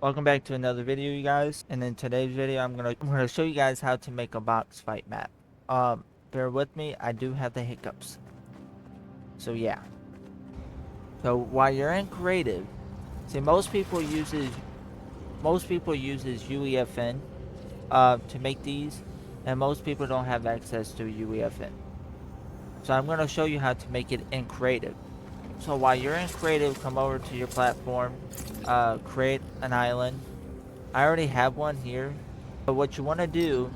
Welcome back to another video, you guys. And in today's video, I'm gonna show you guys how to make a box fight map. Bear with me, I do have the hiccups. So yeah. So while you're in creative, see most people uses UEFN to make these, and most people don't have access to UEFN. So I'm gonna show you how to make it in creative. So while you're in creative, come over to your platform, create an island. I already have one here. But what you want to do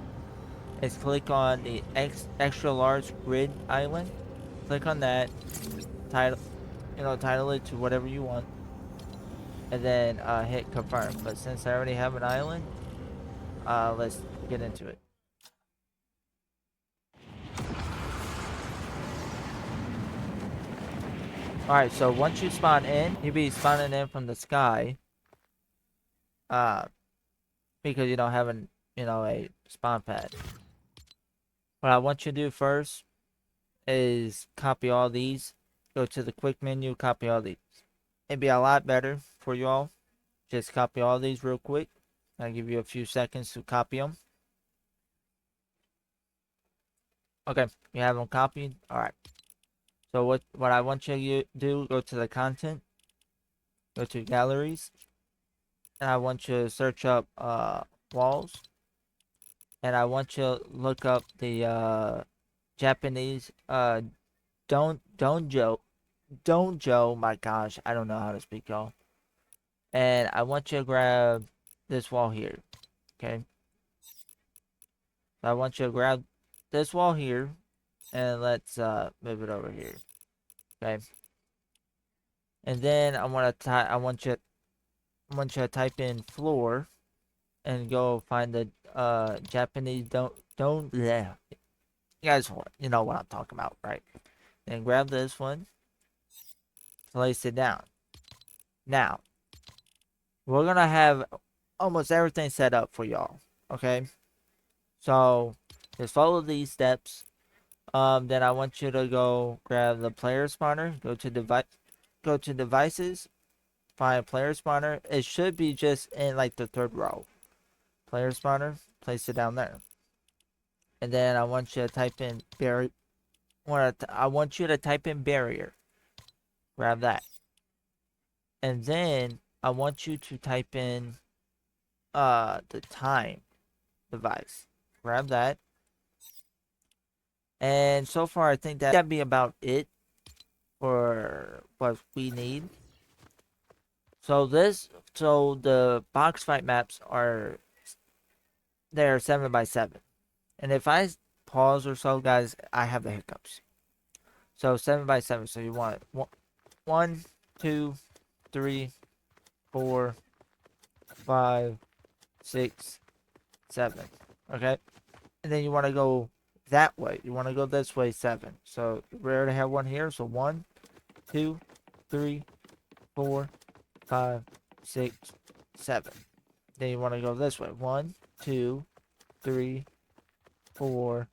is click on the extra large grid island. Click on that, title, title it to whatever you want, and then hit confirm. But since I already have an island, let's get into it. All right, so once you spawn in, you'll be spawning in from the sky, uh, because you don't have a spawn pad. What I want you to do first is copy all these. Go to the quick menu, copy all these. It'd be a lot better for you all. Just copy all these real quick. I'll give you a few seconds to copy them. Okay, you have them copied. All right. So what I want you to do, go to the content, go to galleries, and I want you to search up walls, and I want you to look up the Japanese don't Joe. My gosh, I don't know how to speak, y'all. And I want you to grab this wall here. Okay. So I want you to grab this wall here, and let's move it over here. Okay. And then I want you to type in floor and go find the Japanese don't yeah. You guys know what I'm talking about, right? Then grab this one, place it down. Now, we're gonna have almost everything set up for y'all. Okay? So just follow these steps. Then I want you to go grab the player spawner, go to devices, find player spawner. It should be just in like the third row. Player spawner, place it down there. And then I want you to type in I want you to type in barrier. Grab that. And then I want you to type in the time device. Grab that. And so far I think that'd be about it for what we need. So the box fight maps are they're 7x7. And if I pause or so, guys, I have the hiccups. So 7x7. So you want one, two, three, 4, 5, 6, 7. Okay? And then you want to go that way. You want to go this way, 7. So we already have one here. So 1, 2, 3, 4, 5, 6, 7. Then you want to go this way. 1, 2, 3, 4,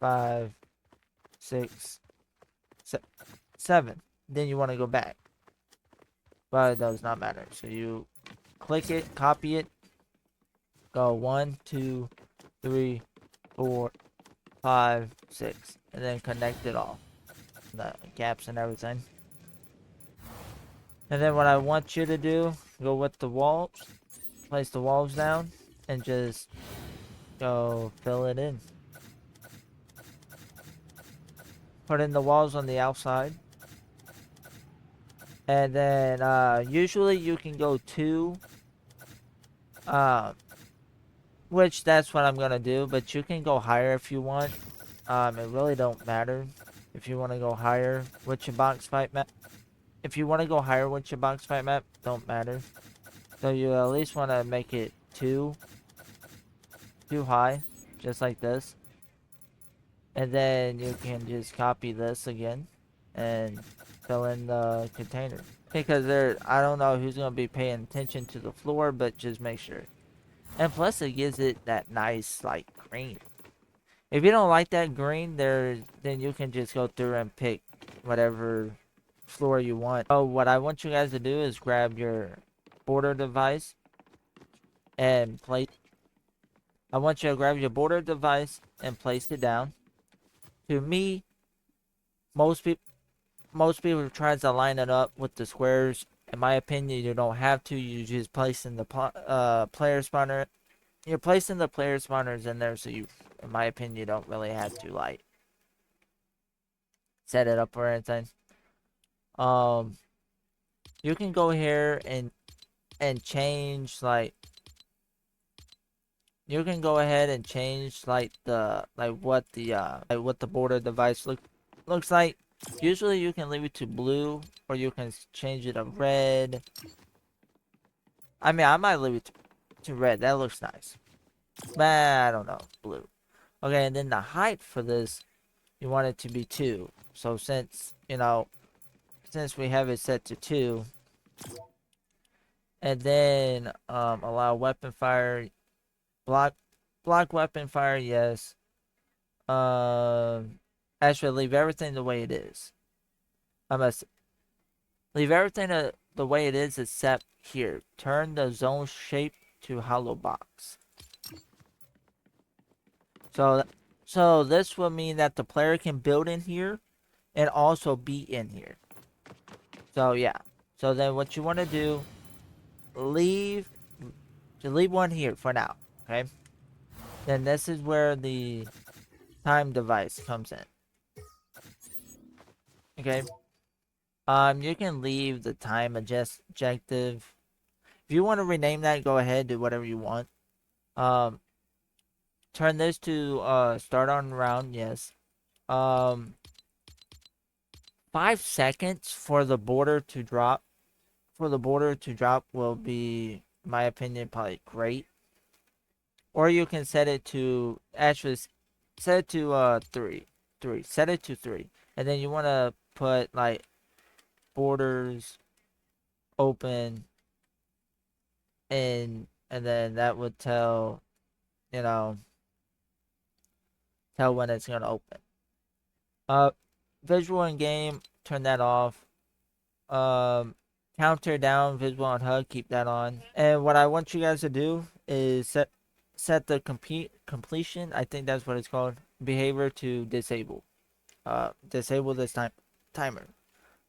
5, 6, 7. Then you want to go back. But it does not matter. So you click it, copy it, go 1, 2, 3, 4, 5, 6, and then connect it all. The gaps and everything. And then what I want you to do, go with the walls, place the walls down, and just go fill it in. Put in the walls on the outside. And then usually you can go 2, which that's what I'm gonna do, but you can go higher if you want. It really don't matter if you want to go higher with your box fight map. If you want to go higher with your box fight map, don't matter. So you at least want to make it too high, just like this. And then you can just copy this again and fill in the container. Because I don't know who's going to be paying attention to the floor, but just make sure. And plus it gives it that nice, like, green. If you don't like that green, then you can just go through and pick whatever floor you want. So what I want you guys to do is grab your border device, and place. I want you to grab your border device and place it down. To me, most people try to line it up with the squares. In my opinion, you don't have to. You just place in the player spawner. You're placing the player spawners in there, so you, in my opinion, you don't really have to like set it up or anything. Um, you can go here and change like you can go ahead and change like what the border device looks like. Usually you can leave it to blue or you can change it to red. I mean, I might leave it to red. That looks nice. But I don't know, blue. Okay, and then the height for this, you want it to be 2. So since we have it set to 2, and then allow weapon fire, block weapon fire, yes. Actually, leave everything the way it is. I must leave everything the way it is except here. Turn the zone shape to hollow box. So, so this will mean that the player can build in here and also be in here. So yeah. So then what you want to do, leave one here for now. Okay. Then this is where the time device comes in. Okay. You can leave the time objective. If you want to rename that, go ahead, do whatever you want. Um, turn this to start on round, yes. Um, 5 seconds for the border to drop. For the border to drop will be, in my opinion, probably great. Or you can set it to set it to 3. Set it to 3, and then you want to put like borders open, and then that would tell you know tell when it's gonna open. Uh, visual in game, turn that off. Um, counter down, visual on HUD, keep that on. And what I want you guys to do is set the completion. I think that's what it's called. Behavior to disable. Disable this timer.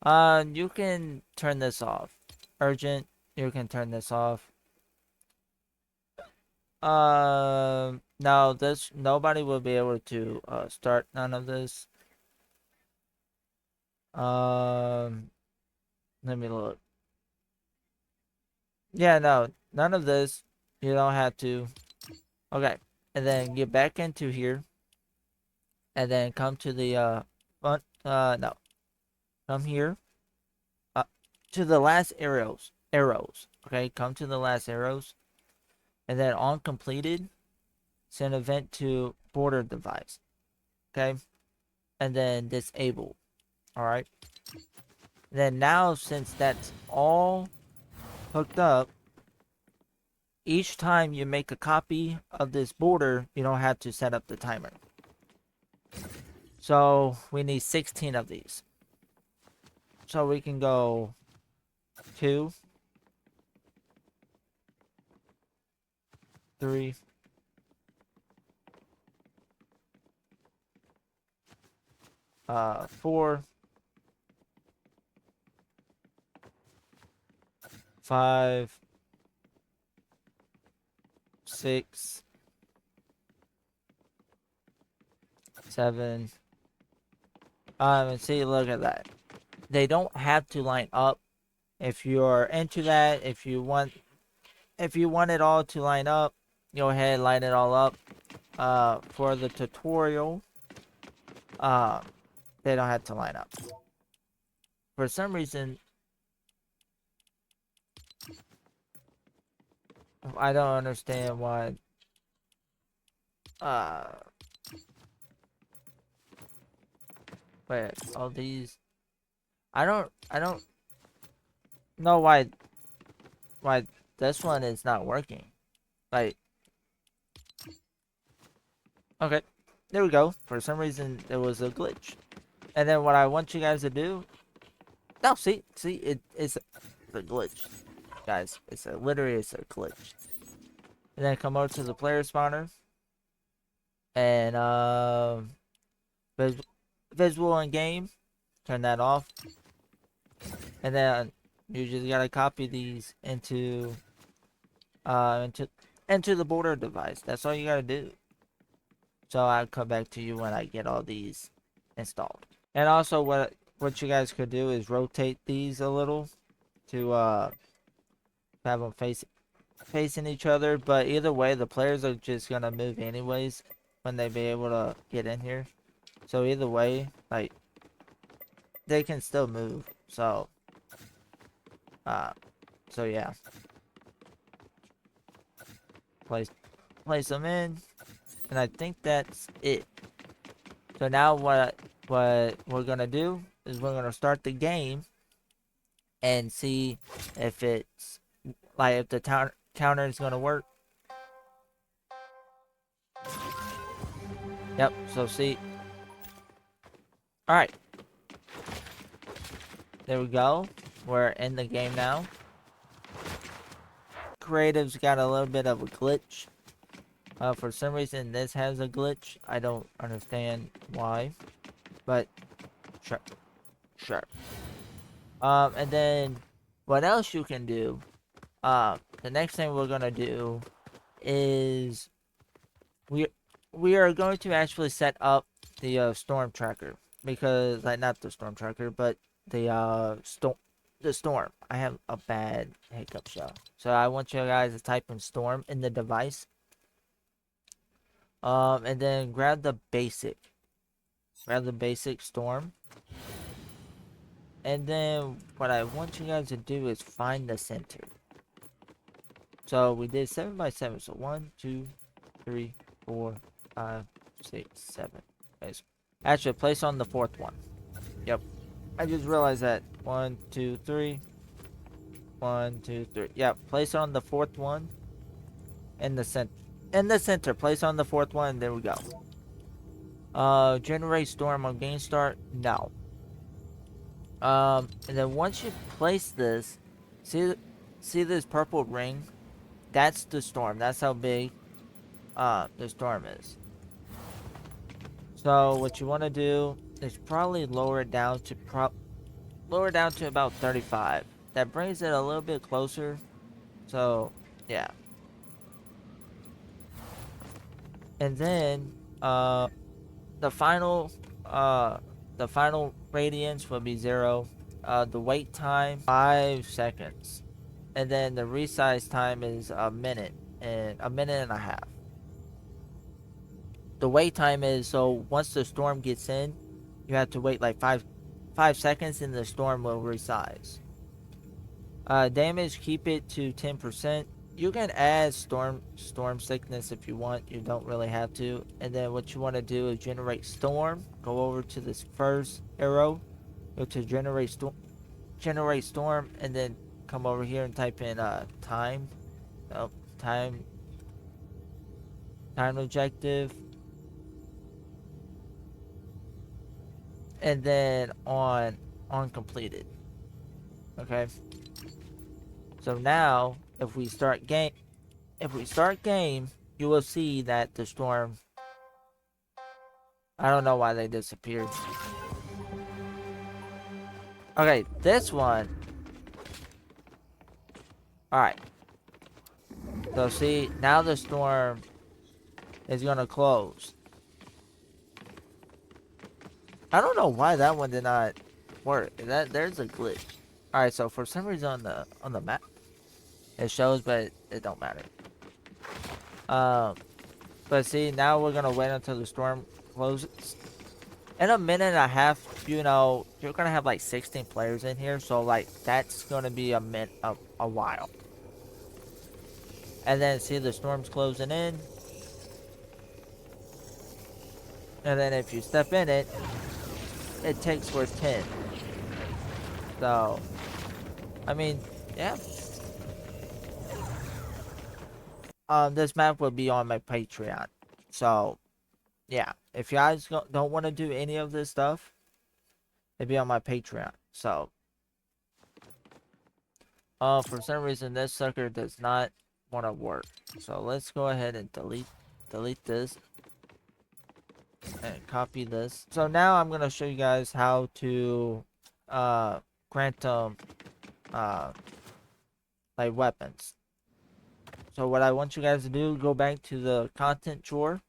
You can turn this off. Urgent, you can turn this off. Now this nobody will be able to start none of this. Um, let me look. Yeah, no, none of this. You don't have to. Okay, and then get back into here, and then come to the front. No, come here. Uh, to the last arrows. Arrows. Okay, come to the last arrows, and then on completed, send event to border device. Okay, and then disable. All right. Then now, since that's all hooked up, each time you make a copy of this border, you don't have to set up the timer. So we need 16 of these. So we can go 2, 3, 4, 5, 6, 7. And see, look at that. They don't have to line up. If you're into that, if you want it all to line up, go ahead and line it all up. For the tutorial, uh, they don't have to line up. For some reason, I don't understand why. Uh, wait, all these. I don't know why this one is not working. Like, okay, there we go. For some reason, there was a glitch. And then what I want you guys to do. No, see, it's a glitch, guys. It's a glitch. and then come over to the player spawner, and vis visual in game, turn that off, and then you just gotta copy these uh into into the border device. That's all you gotta do. So I'll come back to you when I get all these installed. And also what you guys could do is rotate these a little to have them facing each other, but either way the players are just gonna move anyways when they be able to get in here. So either way, like, they can still move. Uh so yeah. Place place them in, and I think that's it. So now what we're gonna do is we're gonna start the game and see if it's like if the counter is gonna work. Yep. So see. All right. There we go. We're in the game now. Creative's got a little bit of a glitch. For some reason, this has a glitch. I don't understand why, but sure, sure. And then what else you can do? The next thing we're gonna do is we we are going to actually set up the storm tracker, because like not the storm tracker, but the storm. I have a bad hiccup show, so I want you guys to type in storm in the device. And then grab the basic storm. And then what I want you guys to do is find the center. So we did 7 by 7. So 1, 2, 3, 4, 5, 6, 7. Actually, place on the fourth one. Yep. I just realized that. 1, 2, 3. 1, 2, 3. Yep. Place on the fourth one. In the center. In the center. Place on the fourth one. There we go. Generate storm on game start. No. And then once you place this, see this purple ring? That's the storm. That's how big the storm is. So what you want to do is probably lower it down to about 35. That brings it a little bit closer. So yeah. And then the final the final radiance will be 0. The wait time 5 seconds. And then the resize time is a minute and a half. The wait time is, so once the storm gets in, you have to wait like 5 seconds and the storm will resize. Damage, keep it to 10%. You can add storm sickness if you want. You don't really have to. And then what you want to do is generate storm. Go over to this first arrow. Go to generate storm, and then come over here and type in time. Oh, time objective. And then on completed. Okay. So now if we start game, you will see that the storm, I don't know why they disappeared. Okay, this one. Alright. So see, now the storm is gonna close. I don't know why that one did not work. There's a glitch. Alright, so for some reason on the map it shows, but it don't matter. But see, now we're gonna wait until the storm closes. In a minute and a half, you know, you're gonna have like 16 players in here, so like that's gonna be a while. And then see the storm's closing in. And then if you step in it, it takes for 10. So, I mean, yeah. This map will be on my Patreon. So, yeah. If you guys don't want to do any of this stuff, it'll be on my Patreon. So, for some reason, this sucker does not want to work. So let's go ahead and delete this and copy this. So now I'm gonna show you guys how to grant them uh like weapons. So what I want you guys to do, go back to the content drawer,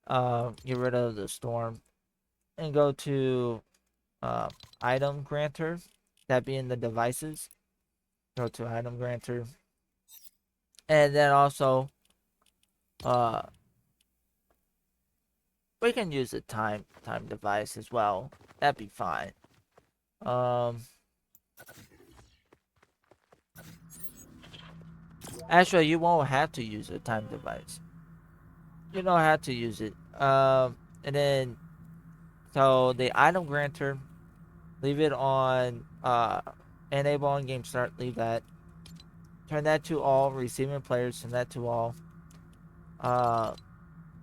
get rid of the storm, and go to uh, item granter. That being the devices. Go to item granter, and then also uh we can use a time device as well. That'd be fine. Um, Actually, you won't have to use a time device. You don't have to use it. And then so the item granter, leave it on enable on game start. Leave that. Turn that to all. Receiving players. Turn that to all. Uh,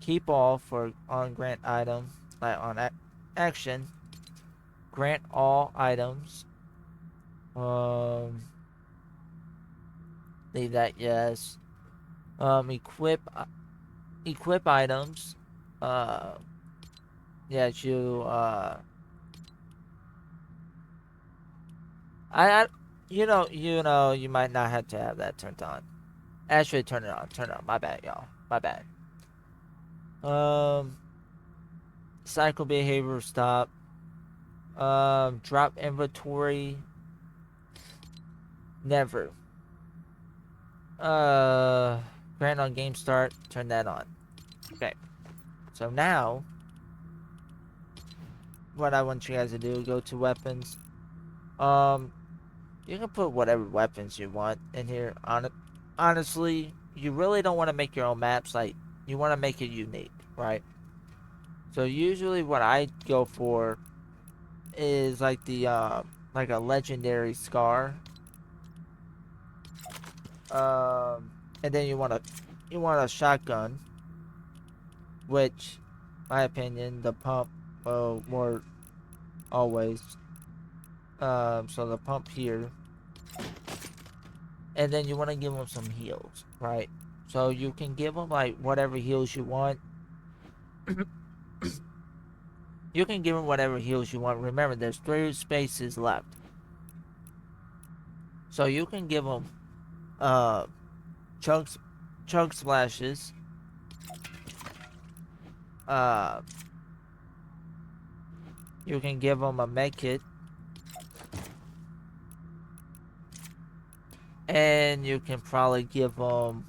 keep all for on grant item. Like on action. Grant all items. Um, leave that yes. Equip items. Uh, yeah, I you might not have to have that turned on. Actually, turn it on. Turn it on. My bad, y'all. My bad. Um, cycle behavior stop. Drop inventory. Never. Uh, grant on game start. Turn that on. Okay. So now, what I want you guys to do, go to weapons. Um, you can put whatever weapons you want in here. Honestly, you really don't want to make your own maps. Like, you want to make it unique, right? So usually, what I go for is like a legendary scar. And then you want a shotgun, which, my opinion, the pump will more always. So the pump here, and then you want to give them some heals, right? So you can give them like whatever heals you want. You can give them whatever heals you want. Remember, there's 3 spaces left, so you can give them uh chunks, chunk splashes. Uh, you can give them a med kit, and you can probably give them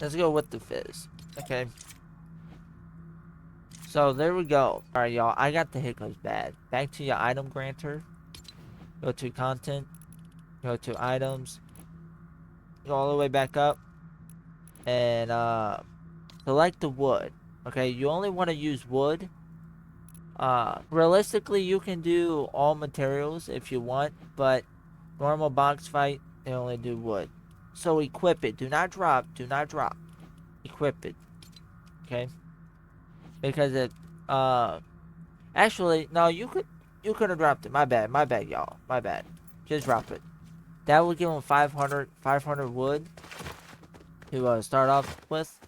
let's go with the fizz. Okay. So there we go. Alright, y'all. I got the hiccups bad. Back to your item granter. Go to content. Go to items. Go all the way back up. And select the wood. Okay, you only want to use wood. Realistically, you can do all materials if you want, but normal box fight, they only do wood. So equip it. Do not drop. Do not drop. Equip it. Okay? Because it actually no, you could have dropped it. My bad, y'all. My bad. Just drop it. That would give him 500 wood to start off with.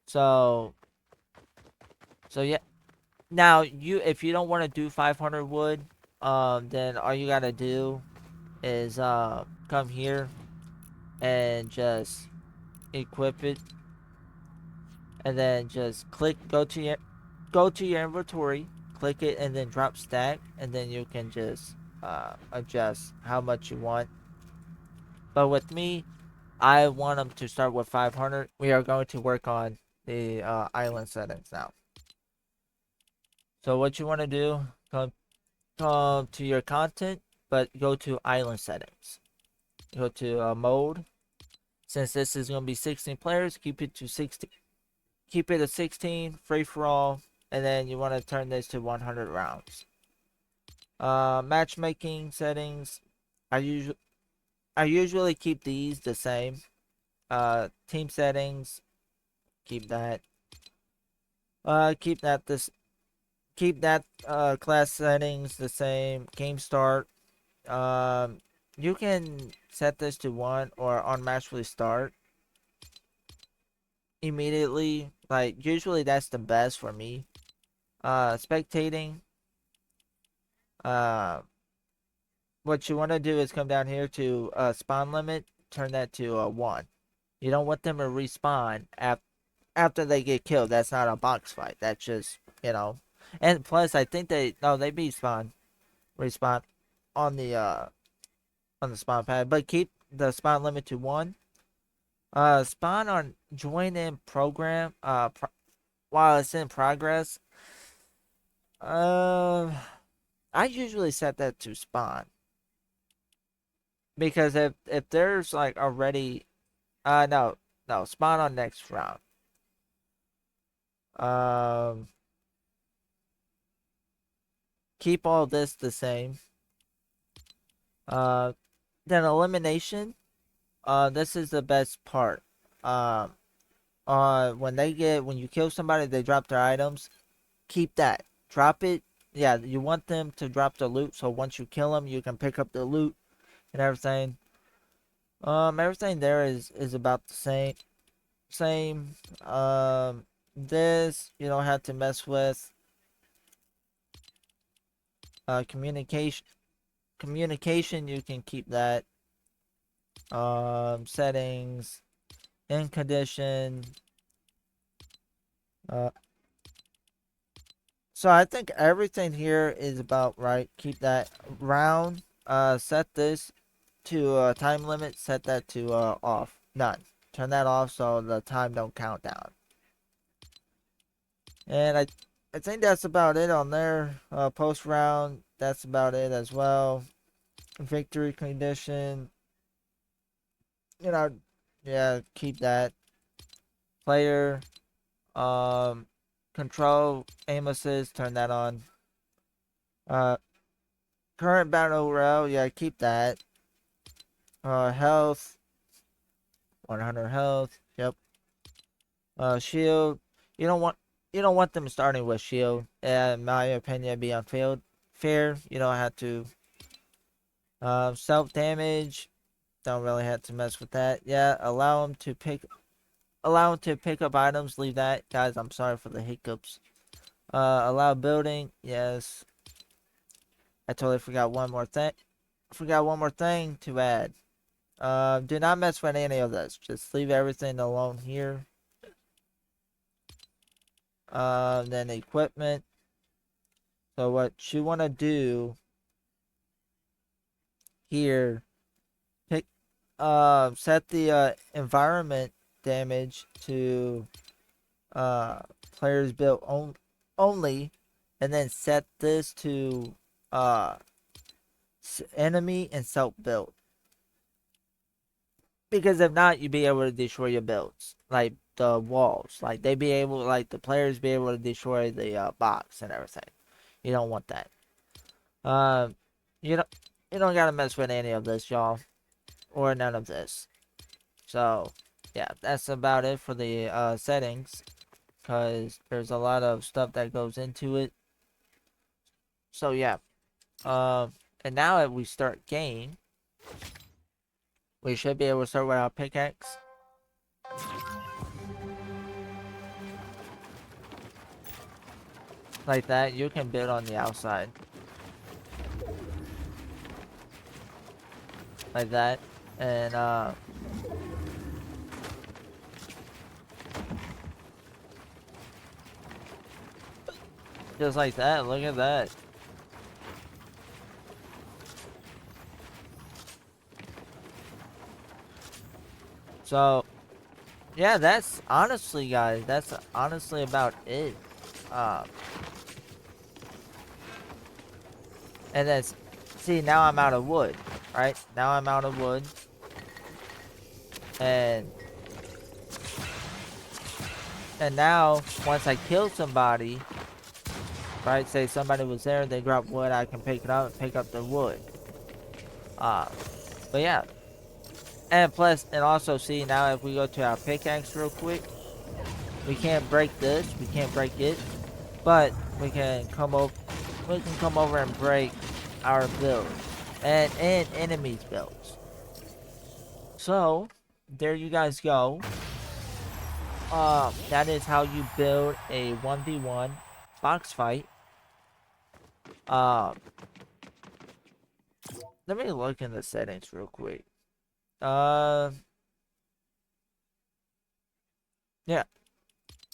So yeah. Now if you don't want to do 500 wood, then all you gotta do is come here and just equip it, and then just go to your inventory, click it, and then drop stack, and then you can just adjust how much you want. But with me, I want them to start with 500. We are going to work on the island settings now. So what you want to do, come to your content, but go to island settings. Go to mode. Since this is going to be 16 players, keep it to 16. Keep it at 16, free for all, and then you want to turn this to 100 rounds. Matchmaking settings, I usually keep these the same. Team settings, keep that. Keep that keep that class settings the same. Game start. Um, you can set this to 1 or automatically start immediately. Like usually that's the best for me. Spectating. Uh, what you want to do is come down here to spawn limit. Turn that to 1. You don't want them to respawn after they get killed. That's not a box fight. That's just, you know. And plus, I think they be respawn on the spawn pad. But keep the spawn limit to 1. Spawn on join in program. While it's in progress. Uh, I usually set that to spawn because if there's like already, no, spawn on next round. Um, keep all this the same. Uh, then elimination. This is the best part. Um, when you kill somebody, they drop their items. Keep that. Drop it. Yeah, you want them to drop the loot, so once you kill them, you can pick up the loot and everything. Everything there is about the same. Same. This you don't have to mess with. Communication. Communication, you can keep that. Settings. In condition. Uh, so I think everything here is about right. Keep that round. Set this to time limit. Set that to off. None. Turn that off so the time don't count down. And I think that's about it on there. Post round. That's about it as well. Victory condition. You know, yeah, keep that. Player. Um, control aim assist. Turn that on. Uh, current battle royale. Yeah, keep that. Health. 100 health. Yep. Shield. You don't want them starting with shield. In my opinion, be unfair. Fair. You don't have to. Self damage. Don't really have to mess with that. Yeah. Allow them to pick up items. Leave that, guys. I'm sorry for the hiccups. Allow building. Yes. I totally forgot one more thing. Forgot one more thing to add. Do not mess with any of this. Just leave everything alone here. Then equipment. So what you want to do here, pick, set the environment damage to players built only, and then set this to uh enemy and self build. Because if not, you'd be able to destroy your builds, like the walls. Like the players be able to destroy the box and everything. You don't want that. Um, you don't you don't gotta mess with any of this, y'all, or none of this. So, yeah, that's about it for the settings, because there's a lot of stuff that goes into it. So yeah, and now that we start game, we should be able to start with our pickaxe. Like that, you can build on the outside. Like that. And just like that, look at that. So yeah, that's honestly, guys, that's honestly about it. Um and then see, now I'm out of wood, right? Now I'm out of wood. And now once I kill somebody, right, say somebody was there, they drop wood, I can pick it up and pick up the wood. But yeah. And plus, and also see, now if we go to our pickaxe real quick, we can't break this, we can't break it, but we can come over and break our builds and enemies' builds. So there you guys go. That is how you build a 1v1 box fight. Um, Let me look in the settings real quick. Uh, yeah,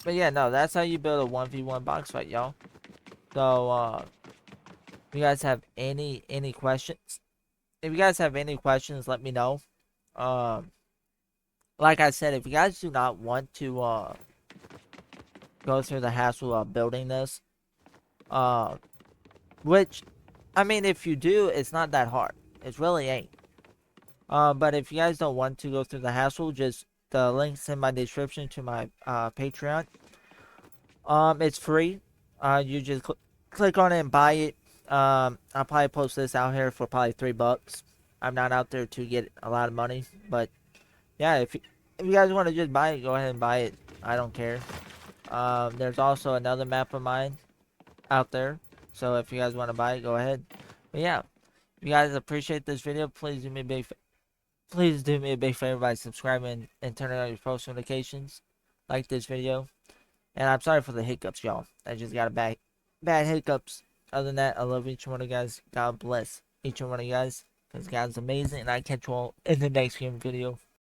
but yeah, no, that's how you build a 1v1 box fight, y'all. So, if you guys have any questions, let me know. Um, like I said, if you guys do not want to go through the hassle of building this, uh, which, I mean, if you do, it's not that hard. It really ain't. But if you guys don't want to go through the hassle, just the links in my description to my Patreon. It's free. You just click on it and buy it. I'll probably post this out here for probably $3. I'm not out there to get a lot of money, but yeah, if you guys want to just buy it, go ahead and buy it. I don't care. There's also another map of mine out there, so if you guys want to buy it, go ahead. But yeah, if you guys appreciate this video, please do me a big favor by subscribing and turning on your post notifications. Like this video. And I'm sorry for the hiccups, y'all. I just got a bad hiccups. Other than that, I love each one of you guys. God bless each one of you guys. Because God's amazing. And I catch you all in the next game video.